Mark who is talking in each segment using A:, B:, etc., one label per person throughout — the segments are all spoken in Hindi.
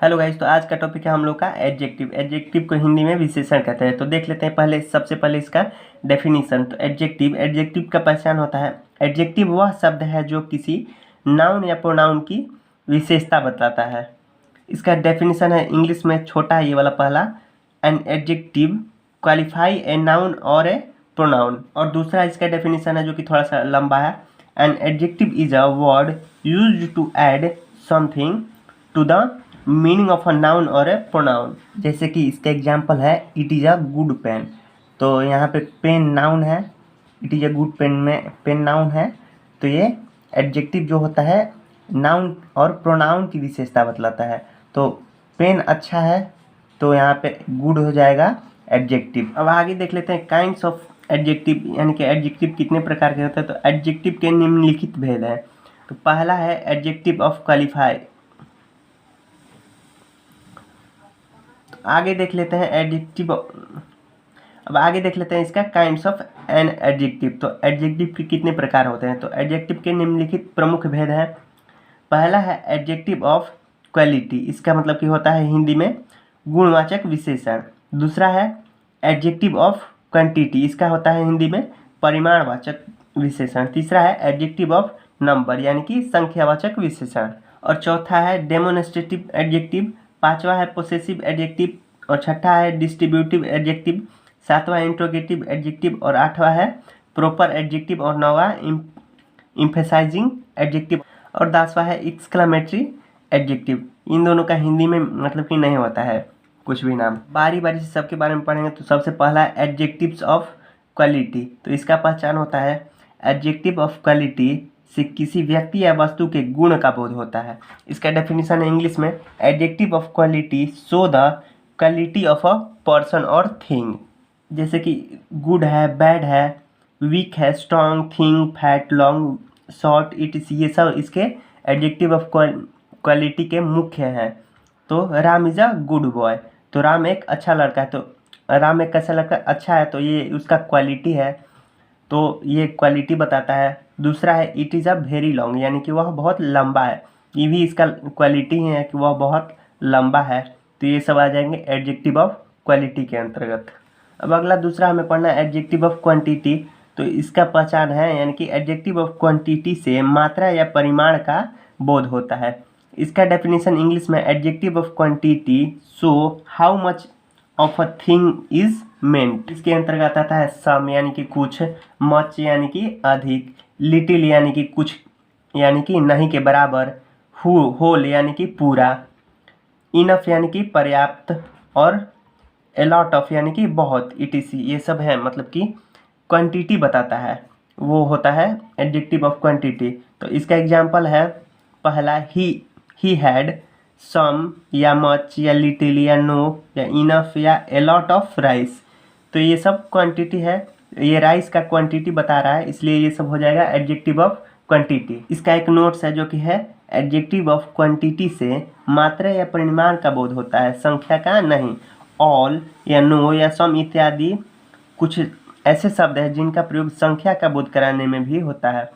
A: हेलो गाइस, तो आज का टॉपिक है हम लोग का एडजेक्टिव। एडजेक्टिव को हिंदी में विशेषण कहते हैं। तो देख लेते हैं पहले सबसे पहले इसका डेफिनेशन। तो एडजेक्टिव का पहचान होता है, एडजेक्टिव वह शब्द है जो किसी नाउन या प्रोनाउन की विशेषता बताता है। इसका डेफिनेशन है इंग्लिश में, छोटा है ये वाला पहला, an adjective qualify a noun और ए प्रोनाउन। और दूसरा इसका डेफिनेशन है जो कि थोड़ा सा लंबा है, an adjective is a word used to add something to the meaning of a noun और ए प्रोनाउन। जैसे कि इसका एग्जांपल है, it is a good pen. तो यहाँ पे पेन नाउन है, it is a good pen में पेन नाउन है। तो ये एडजेक्टिव जो होता है नाउन और प्रोनाउन की विशेषता बतलाता है। तो पेन अच्छा है तो यहाँ पे गुड हो जाएगा एडजेक्टिव। अब आगे देख लेते हैं काइंड्स ऑफ एडजेक्टिव, यानी कि एडजेक्टिव कितने प्रकार के होते हैं। तो एडजेक्टिव के निम्नलिखित भेद हैं। तो पहला है एडजेक्टिव ऑफ क्वालिफाई। आगे देख लेते हैं एडजेक्टिव। अब आगे देख लेते हैं इसका काइंड्स ऑफ एन एडजेक्टिव। तो एडजेक्टिव के कितने प्रकार होते हैं। तो एडजेक्टिव के निम्नलिखित प्रमुख भेद हैं। पहला है एडजेक्टिव ऑफ क्वालिटी, इसका मतलब कि होता है हिंदी में गुणवाचक विशेषण। दूसरा है एडजेक्टिव ऑफ क्वांटिटी, इसका होता है हिंदी में परिमाणवाचक विशेषण। तीसरा है एडजेक्टिव ऑफ नंबर, यानी कि संख्यावाचक विशेषण। और चौथा है डेमोन्स्ट्रेटिव एडजेक्टिव। पांचवा है पोसेसिव एडजेक्टिव। और छठा है डिस्ट्रीब्यूटिव एडजेक्टिव। सातवां इंट्रोगेटिव एडजेक्टिव। और आठवां है प्रॉपर एडजेक्टिव। और नौवां इम्फेसाइजिंग एडजेक्टिव। और 10वां है एक्सक्लेमेटरी एडजेक्टिव। इन दोनों का हिंदी में मतलब कि नहीं होता है कुछ भी नाम। बारी बारी से सबके बारे में पढ़ेंगे। तो सबसे पहला है एडजेक्टिव्स ऑफ क्वालिटी। तो इसका पहचान होता है, एडजेक्टिव ऑफ क्वालिटी से किसी व्यक्ति या वस्तु के गुण का बोध होता है। इसका डेफिनेशन है इंग्लिश में, adjective of quality show the quality of a person और थिंग। जैसे कि गुड है, बैड है, वीक है, strong, thing, fat, long, short, ये सब इसके एडजेक्टिव ऑफ क्वालिटी के मुख्य हैं। तो Ram is a good boy, तो राम एक अच्छा लड़का है। तो राम एक कैसा लड़का, अच्छा है, तो ये उसका क्वालिटी है, तो ये क्वालिटी बताता है। दूसरा है it is a very long, यानी कि वह बहुत लंबा है, ये भी इसका क्वालिटी है कि वह बहुत लंबा है। तो ये सब आ जाएंगे एडजेक्टिव ऑफ क्वालिटी के अंतर्गत। अब अगला दूसरा हमें पढ़ना है एडजेक्टिव ऑफ क्वांटिटी। तो इसका पहचान है, यानी कि एडजेक्टिव ऑफ क्वांटिटी से मात्रा या परिमाण का बोध होता है। इसका डेफिनेशन इंग्लिश में, adjective of quantity show how much of a thing is meant. इसके अंतर्गत आता है सम, यानी कि कुछ, मच यानी कि अधिक, लिटिल यानी कि कुछ यानी कि नहीं के बराबर, होल यानी कि पूरा, इनफ यानी कि पर्याप्त, और अलॉट ऑफ यानी कि बहुत, इटीसी। ये सब है मतलब कि क्वांटिटी बताता है, वो होता है एडजेक्टिव ऑफ क्वांटिटी। तो इसका एग्जांपल है, पहला ही हैड सम या मच या लिटिल या नो या इनफ या अलॉट ऑफ राइस। तो ये सब क्वांटिटी है, ये राइस का क्वांटिटी बता रहा है, इसलिए ये सब हो जाएगा एडजेक्टिव ऑफ क्वांटिटी। इसका एक नोट्स है जो कि है, एडजेक्टिव ऑफ क्वांटिटी से मात्रा या परिमाण का बोध होता है, संख्या का नहीं। ऑल या नो या सम इत्यादि कुछ ऐसे शब्द हैं जिनका प्रयोग संख्या का बोध कराने में भी होता है।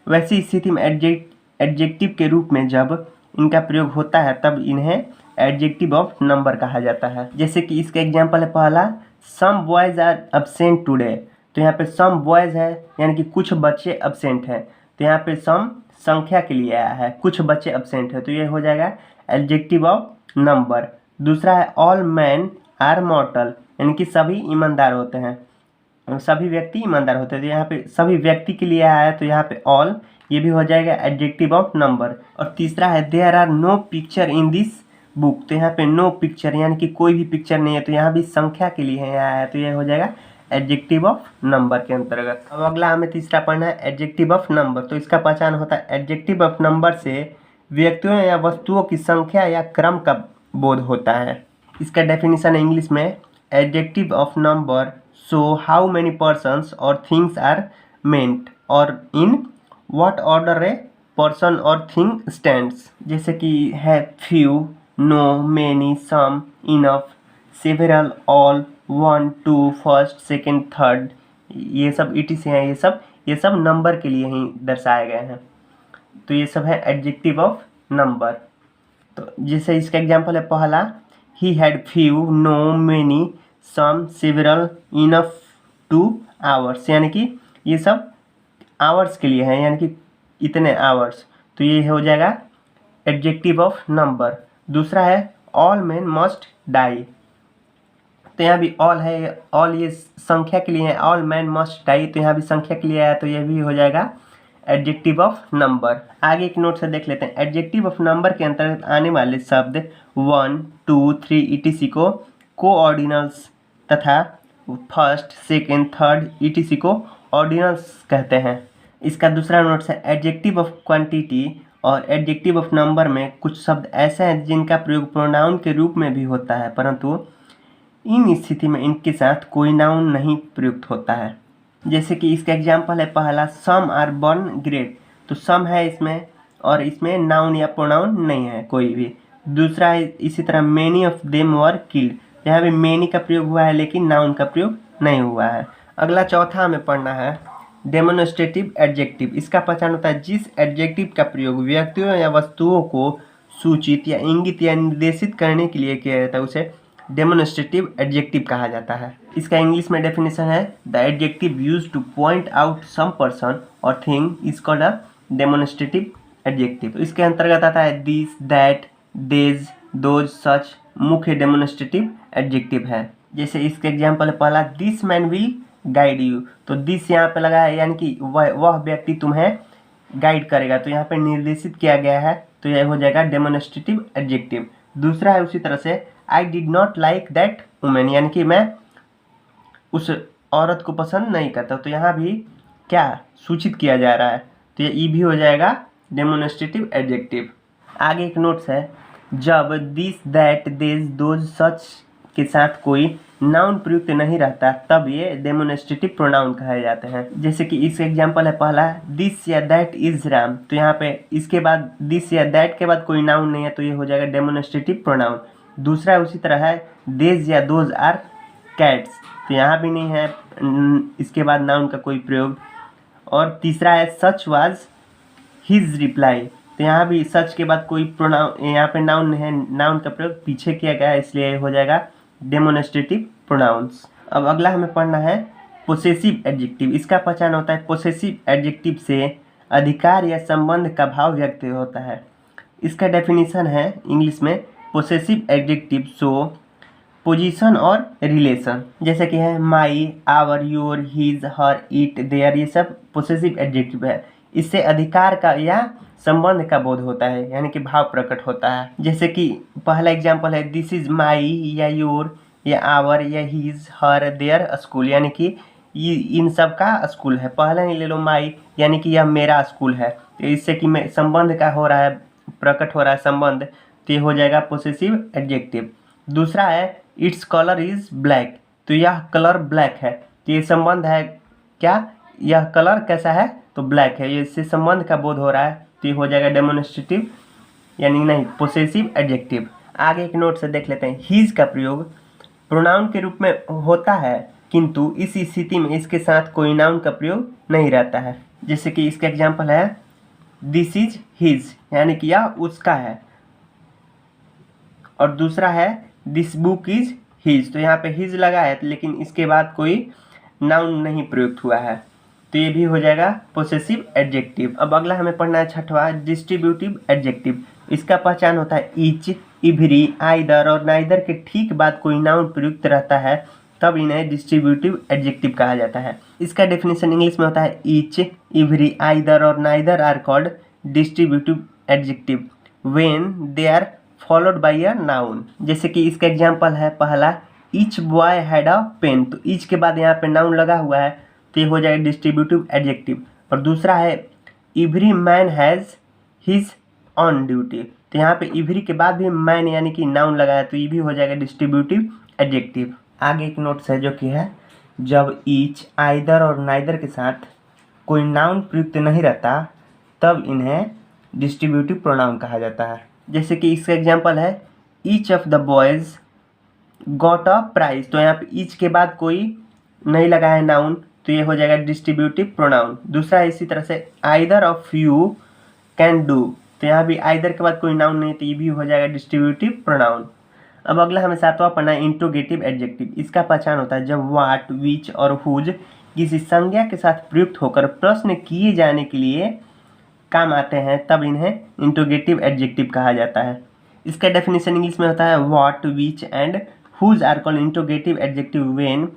A: वैसी स्थिति में एडजेक्टिव के रूप में जब इनका प्रयोग होता है तब इन्हें एडजेक्टिव ऑफ नंबर कहा जाता है। जैसे कि इसका एग्जांपल है, पहला सम बॉयज़ आर एब्सेंट टुडे। तो यहाँ पे सम बॉयज़ है, यानी कि कुछ बच्चे एब्सेंट हैं। तो यहाँ पे सम संख्या के लिए आया है, कुछ बच्चे एब्सेंट है, तो ये हो जाएगा एडजेक्टिव ऑफ नंबर। दूसरा है ऑल मैन आर मॉर्टल, यानी कि सभी ईमानदार होते हैं, सभी व्यक्ति ईमानदार होते हैं। तो यहाँ पे सभी व्यक्ति के लिए आया है, तो यहाँ पे ऑल, ये भी हो जाएगा एडजेक्टिव ऑफ नंबर। और तीसरा है there are no picture in this book. तो यहाँ पे नो पिक्चर यानी कि कोई भी पिक्चर नहीं है, तो यहाँ भी संख्या के लिए आया है, तो ये हो जाएगा एडजेक्टिव ऑफ नंबर के अंतर्गत। अब अगला हमें तीसरा पढ़ना है एडजेक्टिव ऑफ नंबर। तो इसका पहचान होता है, एडजेक्टिव ऑफ नंबर से व्यक्तियों या वस्तुओं की संख्या या क्रम का बोध होता है। इसका डेफिनेशन है इंग्लिश में, adjective of number show how many persons और थिंग्स आर मेंट और in what order a person और थिंग स्टैंड्स। जैसे कि है few, no, many, some, enough, several, all, one, two, first, second, third, ये सब इटीसी हैं। ये सब नंबर के लिए ही दर्शाए गए हैं। तो ये सब है एडजेक्टिव ऑफ नंबर। तो जैसे इसका एग्जांपल है पहला, he had few, no, many, some, several, enough, two, hours, यानी कि ये सब आवर्स के लिए है, यानी कि इतने आवर्स। तो ये हो जाएगा एडजेक्टिव ऑफ नंबर। दूसरा है ऑल मैन मस्ट डाई, तो यहाँ भी ऑल है, ऑल ये संख्या के लिए है, ऑल मैन मस्ट डाई, तो यहाँ भी संख्या के लिए आया, तो यह भी हो जाएगा एडजेक्टिव ऑफ नंबर। आगे एक नोट से देख लेते हैं। एडजेक्टिव ऑफ नंबर के अंतर्गत आने वाले शब्द 1, 2, 3 etc को कोऑर्डिनल्स तथा फर्स्ट, सेकेंड, थर्ड etc को ऑर्डिनल्स कहते हैं। इसका दूसरा नोट्स है एडजेक्टिव ऑफ क्वांटिटी और एडजेक्टिव ऑफ नंबर में कुछ शब्द ऐसे हैं जिनका प्रयोग प्रोनाउन के रूप में भी होता है, परंतु इन स्थिति में इनके साथ कोई नाउन नहीं प्रयुक्त होता है। जैसे कि इसका एग्जाम्पल है पहला, सम आर बर्न ग्रेट, तो सम है इसमें और इसमें नाउन या प्रोनाउन नहीं है कोई भी। दूसरा है इसी तरह many of them were killed, यहाँ भी मेनी का प्रयोग हुआ है लेकिन नाउन का प्रयोग नहीं हुआ है। अगला चौथा हमें पढ़ना है डेमोन्स्ट्रेटिव एडजेक्टिव। इसका पहचान होता है जिस एडजेक्टिव का प्रयोग व्यक्तियों या वस्तुओं को सूचित या इंगित या निर्देशित करने के लिए किया जाता है उसे डेमोन्स्ट्रेटिव एडजेक्टिव कहा जाता है। इसका इंग्लिश में डेफिनेशन है the adjective used to point out some person और thing is called a demonstrative adjective. तो इसके अंतर्गत आता है this, that, these, those, such मुख्य डेमोन्स्ट्रेटिव एडजेक्टिव है। जैसे इसके एग्जाम्पल है पहला, this man will guide you, तो दिस यहाँ पे लगा है यानी कि वह व्यक्ति तुम्हें गाइड करेगा, तो यहाँ पे निर्देशित किया गया है, तो यह हो जाएगा डेमोन्स्ट्रेटिव एडजेक्टिव। दूसरा है उसी तरह से I did not like that women, यानी कि मैं उस औरत को पसंद नहीं करता, तो यहाँ भी क्या सूचित किया जा रहा है, तो ये ई भी हो जाएगा डेमोन्स्ट्रेटिव एडजेक्टिव। आगे एक नोट्स है, जब दिस, दैट, देज, दोज, सच के साथ कोई नाउन प्रयुक्त नहीं रहता तब ये डेमोन्स्ट्रेटिव प्रोनाउन कहे जाते हैं। जैसे कि इसका एग्जांपल है पहला, दिस या दैट इज राम, तो यहाँ पे इसके बाद दिस या दैट के बाद कोई नाउन नहीं है, तो ये हो जाएगा डेमोन्स्ट्रेटिव प्रोनाउन। दूसरा उसी तरह है देज या दोज आर कैट्स, तो यहाँ भी नहीं है इसके बाद नाउन का कोई प्रयोग। और तीसरा है सच वाज हिज रिप्लाई, तो यहाँ भी सच के बाद कोई प्रोनाउन, यहाँ पे नाउन है, नाउन का प्रयोग पीछे किया गया है, इसलिए हो जाएगा डेमोन्स्ट्रेटिव प्रोनाउंस। अब अगला हमें पढ़ना है पोसेसिव एडजेक्टिव। इसका पहचान होता है पोसेसिव एडजेक्टिव से अधिकार या संबंध का भाव व्यक्त होता है। इसका डेफिनेशन है इंग्लिश में, पोसेसिव एडजेक्टिव शो पोजीशन और रिलेशन, जैसे कि है my, our, your, his, her, it, their, ये सब पोसेसिव एडजेक्टिव है। इससे अधिकार का या संबंध का बोध होता है, यानी कि भाव प्रकट होता है। जैसे कि पहला एग्जांपल है दिस इज माई या योर या आवर या हिज, हर, देयर स्कूल, यानी कि ये इन सब का स्कूल है। पहला ही ले लो माई, यानी कि यह मेरा स्कूल है, तो इससे कि मैं संबंध का हो रहा है, प्रकट हो रहा है संबंध, तो ये हो जाएगा पोसेसिव एडजेक्टिव। दूसरा है इट्स कलर इज ब्लैक, तो यह कलर ब्लैक है, तो ये संबंध है क्या, यह कलर कैसा है, तो ब्लैक है, ये इससे संबंध का बोध हो रहा है, तो ये हो जाएगा डेमोन्स्ट्रेटिव यानी नहीं पोसेसिव एडजेक्टिव। आगे एक नोट से देख लेते हैं, हीज का प्रयोग प्रोनाउन के रूप में होता है किंतु इस स्थिति में इसके साथ कोई नाउन का प्रयोग नहीं रहता है। जैसे कि इसका एग्जांपल है दिस इज हिज, यानी कि यह उसका है। और दूसरा है दिस बुक इज हिज, तो यहाँ पे हिज लगा है लेकिन इसके बाद कोई नाउन नहीं प्रयुक्त हुआ है, तो ये भी हो जाएगा पोसेसिव एडजेक्टिव। अब अगला हमें पढ़ना है छठवां डिस्ट्रीब्यूटिव एडजेक्टिव। इसका पहचान होता है ईच, इवरी, आइदर और नाइदर के ठीक बाद कोई नाउन प्रयुक्त रहता है तब इन्हें डिस्ट्रीब्यूटिव एडजेक्टिव कहा जाता है। इसका डेफिनेशन इंग्लिश में होता है ईच, इवरी, आइदर और neither are called distributive adjective when they are followed by a noun. जैसे कि इसका एग्जांपल है पहला each boy had a pen, तो ईच के बाद यहाँ पे नाउन लगा हुआ है, तो ये हो जाएगा डिस्ट्रीब्यूटिव एडजेक्टिव। और दूसरा है every man has his on duty, तो यहाँ पे एवरी के बाद भी मैन यानी कि नाउन लगा है, तो ये भी हो जाएगा डिस्ट्रीब्यूटिव एडजेक्टिव। आगे एक नोट्स है जो कि है जब ईच, आइदर और नाइदर के साथ कोई नाउन प्रयुक्त नहीं रहता तब इन्हें डिस्ट्रीब्यूटिव प्रोनाउन कहा जाता है। जैसे कि इसका एग्जांपल है each of the boys got a prize, तो यहाँ पे ईच के बाद कोई नहीं लगा है नाउन, तो ये हो जाएगा डिस्ट्रीब्यूटिव प्रोनाउन। दूसरा इसी तरह से either of you can do, तो यहाँ भी आइदर के बाद कोई नाउन नहीं, तो ये भी हो जाएगा डिस्ट्रीब्यूटिव प्रोनाउन। अब अगला हमें सातवां पढ़ना है इंट्रोगेटिव एडजेक्टिव। इसका पहचान होता है जब व्हाट, विच और हुज किसी संज्ञा के साथ प्रयुक्त होकर प्रश्न किए जाने के लिए काम आते हैं, तब इन्हें इंट्रोगेटिव एडजेक्टिव कहा जाता है। इसका डेफिनेशन इंग्लिश में होता है what, which and whose are called interrogative adjective when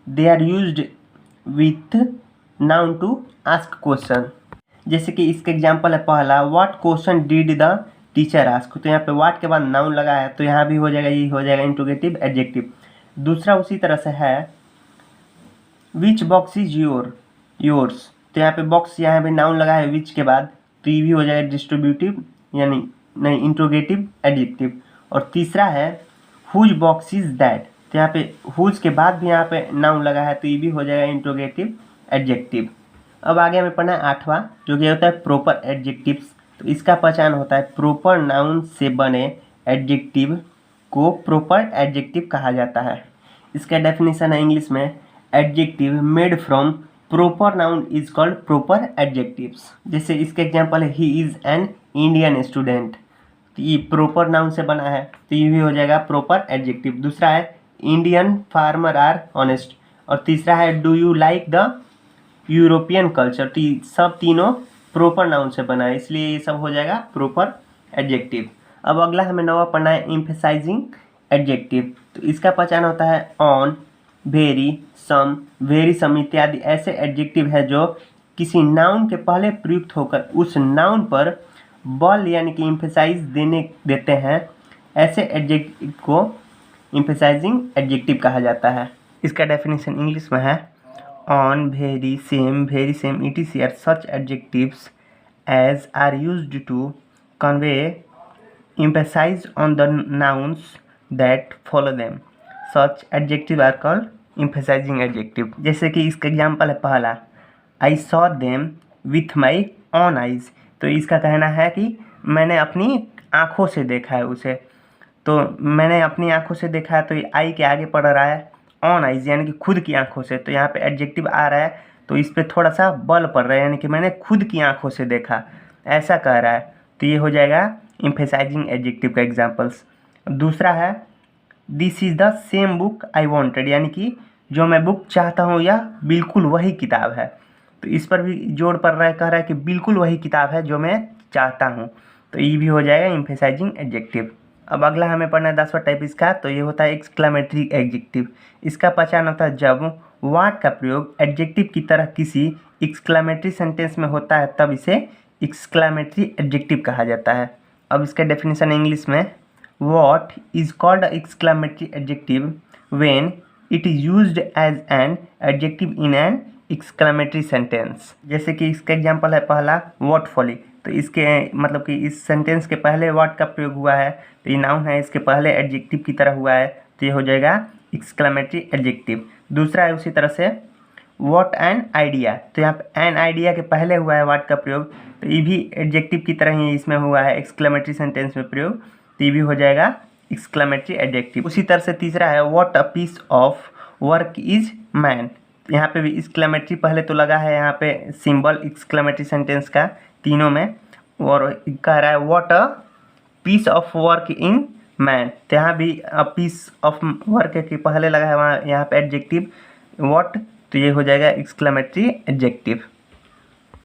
A: they are used with noun to ask question. जैसे कि इसका एग्जाम्पल है पहला, what question did the teacher ask, तो यहाँ पे व्हाट के बाद नाउन लगा है, तो यहाँ भी हो जाएगा, ये हो जाएगा इंट्रोगेटिव एडजेक्टिव। दूसरा उसी तरह से है विच बॉक्स इज योर्स, तो यहाँ पे बॉक्स यहाँ पे नाउन लगा है विच के बाद, तो ये भी हो जाएगा डिस्ट्रीब्यूटिव यानी नहीं इंट्रोगेटिव एडजेक्टिव। और तीसरा है हुज बॉक्स इज दैट, तो यहाँ पे हुज के बाद भी यहाँ पे नाउन लगा है, तो ये भी हो जाएगा इंट्रोगेटिव एडजेक्टिव। अब आगे हमें पढ़ना है आठवां, जो कि होता है प्रॉपर एडजेक्टिव्स। तो इसका पहचान होता है प्रॉपर नाउन से बने एडजेक्टिव को प्रॉपर एडजेक्टिव कहा जाता है। इसका डेफिनेशन है इंग्लिश में adjective made from proper noun is called proper adjectives. जैसे इसके एग्जांपल है he is an Indian student, तो ये प्रॉपर नाउन से बना है, तो ये भी हो जाएगा प्रॉपर एडजेक्टिव। दूसरा है इंडियन फार्मर आर ऑनेस्ट, और तीसरा है do you like the European culture, तो ये सब तीनों प्रॉपर नाउन से बना है, इसलिए ये सब हो जाएगा प्रॉपर एडजेक्टिव। अब अगला हमें नवा पढ़ना है एम्फेसाइजिंग एडजेक्टिव। तो इसका पहचान होता है ऑन, वेरी, वेरी सम इत्यादि ऐसे एडजेक्टिव है जो किसी नाउन के पहले प्रयुक्त होकर उस नाउन पर बल यानी कि एम्फेसाइज देते हैं। ऐसे एडजेक्टिव को एम्फेसाइजिंग एडजेक्टिव कहा जाता है। इसका डेफिनेशन इंग्लिश में है on, very same, etc. are such adjectives as are used to convey emphasis on the nouns that follow them. Such adjectives are called emphasizing adjective. जैसे कि इसका एग्जाम्पल है पहला, I saw them with my own eyes, तो इसका कहना है कि मैंने अपनी आँखों से देखा है उसे, तो मैंने अपनी आँखों से देखा है, तो ये आई के आगे पड़ रहा है ऑन आइज यानी कि खुद की आंखों से, तो यहाँ पे एडजेक्टिव आ रहा है, तो इस पे थोड़ा सा बल पड़ रहा है, यानी कि मैंने खुद की आंखों से देखा, ऐसा कह रहा है, तो ये हो जाएगा एम्फेसाइजिंग एडजेक्टिव का एग्जांपल्स। दूसरा है this is the same book I wanted, यानी कि जो मैं बुक चाहता हूँ या बिल्कुल वही किताब है, तो इस पर भी जोर पड़ रहा है, कह रहा है कि बिल्कुल वही किताब है जो मैं चाहता हूँ, तो ये भी हो जाएगा एम्फेसाइजिंग एडजेक्टिव। अब अगला हमें पढ़ना है 10वां टाइप इसका, तो ये होता है एक्सक्लेमेटरी एडजेक्टिव। इसका पहचान होता है जब व्हाट का प्रयोग एडजेक्टिव की तरह किसी एक्सक्लेमेटरी सेंटेंस में होता है, तब इसे एक्सक्लेमेटरी एडजेक्टिव कहा जाता है। अब इसका डेफिनेशन इंग्लिश में what is called exclamatory adjective when it is used as an adjective in an exclamatory sentence. जैसे कि इसका एग्जांपल है पहला व्हाट फॉली, तो इसके मतलब कि इस सेंटेंस के पहले व्हाट का प्रयोग हुआ है, तो ये नाउन है, इसके पहले एडजेक्टिव की तरह हुआ है, तो ये हो जाएगा एक्सक्लेमेटरी एडजेक्टिव। दूसरा है उसी तरह से व्हाट एन आइडिया, तो यहाँ पे एन आइडिया के पहले हुआ है व्हाट का प्रयोग, तो ये भी एडजेक्टिव की तरह ही इसमें हुआ है एक्सक्लेमेटरी सेंटेंस में प्रयोग, तो ये भी हो जाएगा एक्सक्लेमेटरी एडजेक्टिव। उसी तरह से तीसरा है what a piece of work is man, यहाँ पे भी एक्सक्लेमेटरी पहले तो लगा है यहाँ पे सिंबल एक्सक्लेमेटरी सेंटेंस का तीनों में, और कह रहा है what a piece of work in man, तो यहाँ भी अ पीस ऑफ वर्क के पहले लगा है वहाँ यहाँ पे एडजेक्टिव व्हाट, तो ये हो जाएगा एक्सक्लेमेटरी एडजेक्टिव।